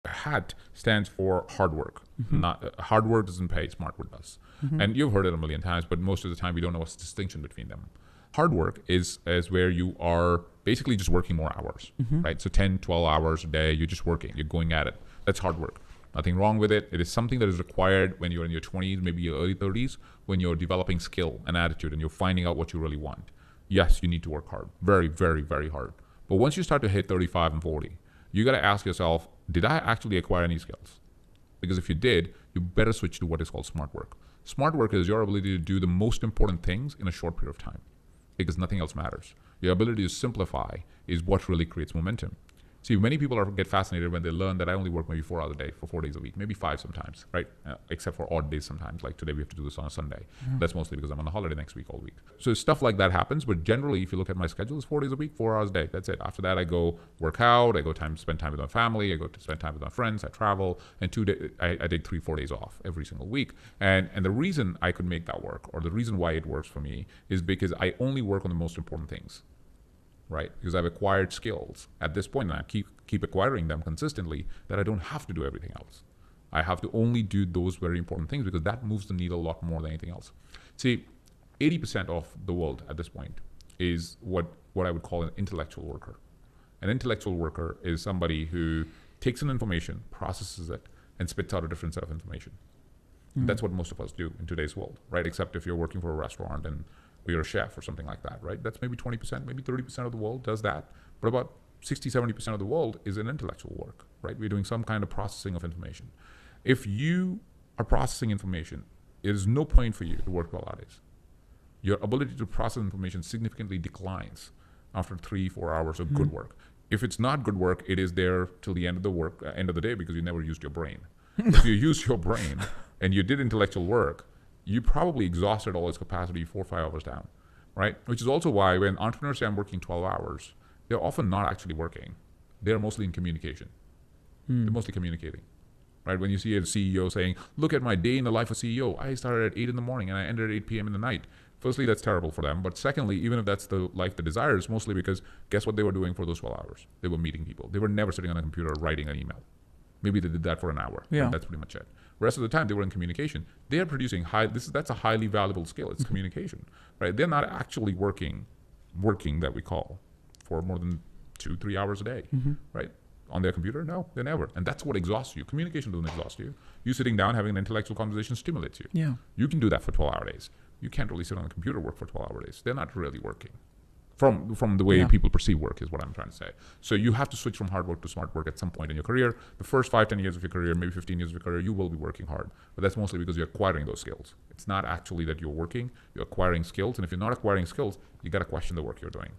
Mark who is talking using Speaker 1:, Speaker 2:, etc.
Speaker 1: HAT stands for hard work. Not hard work doesn't pay, smart work does. And you've heard it a million times, but most of the time we don't know what's the distinction between them. Hard work is where you are basically just working more hours, right? So 10, 12 hours a day, you're just working, you're going at it. That's hard work. Nothing wrong with it. It is something that is required when you're in your 20s, maybe your early 30s, when you're developing skill and attitude and you're finding out what you really want. Yes, you need to work hard. Very, very, very hard. But once you start to hit 35 and 40, you got to ask yourself, did I actually acquire any skills? Because if you did, you better switch to what is called smart work. Smart work is your ability to do the most important things in a short period of time, because nothing else matters. Your ability to simplify is what really creates momentum. See, many people get fascinated when they learn that I only work maybe 4 hours a day for 4 days a week, maybe 5 sometimes, right? Except for odd days sometimes, like today we have to do this on a Sunday. That's mostly because I'm on a holiday next week all week. So stuff like that happens, but generally, if you look at my schedule, it's 4 days a week, 4 hours a day. That's it. After that, I go work out, I go spend time with my family, I go to spend time with my friends, I travel, and I take 3-4 days off every single week. And the reason I could make that work, or the reason why it works for me, is because I only work on the most important things. Right? Because I've acquired skills at this point, and I keep acquiring them consistently, that I don't have to do everything else. I have to only do those very important things because that moves the needle a lot more than anything else. See, 80% of the world at this point is what I would call an intellectual worker. An intellectual worker is somebody who takes in information, processes it, and spits out a different set of information. That's what most of us do in today's world, right? Except if you're working for a restaurant and you're a chef or something like that, right? That's maybe 20%, maybe 30% of the world does that. But about 60, 70% of the world is in intellectual work, right? We're doing some kind of processing of information. If you are processing information, it is no point for you to work 12 hours. Your ability to process information significantly declines after 3-4 hours of good work. If it's not good work, it is there till the end of the day because you never used your brain. If you used your brain and you did intellectual work, you probably exhausted all its capacity 4 or 5 hours down, right? Which is also why when entrepreneurs say I'm working 12 hours, they're often not actually working. They're mostly in communication. They're mostly communicating, right? When you see a CEO saying, look at my day in the life of CEO. I started at 8 in the morning and I ended at 8 p.m. in the night. Firstly, that's terrible for them. But secondly, even if that's the life they desire, it's mostly because guess what they were doing for those 12 hours? They were meeting people. They were never sitting on a computer writing an email. Maybe they did that for an hour.
Speaker 2: Yeah.
Speaker 1: That's pretty much it. The rest of the time they were in communication. They are producing that's a highly valuable skill. It's communication, right? They're not actually working that we call for more than 2-3 hours a day, right? On their computer? No, they never. And that's what exhausts you. Communication doesn't exhaust you. You sitting down having an intellectual conversation stimulates you.
Speaker 2: Yeah.
Speaker 1: You can do that for 12-hour days. You can't really sit on a computer work for 12-hour days. They're not really working. From the way people perceive work is what I'm trying to say. So you have to switch from hard work to smart work at some point in your career. The first 5-10 years of your career, maybe 15 years of your career, you will be working hard. But that's mostly because you're acquiring those skills. It's not actually that you're working, you're acquiring skills. And if you're not acquiring skills, you got to question the work you're doing.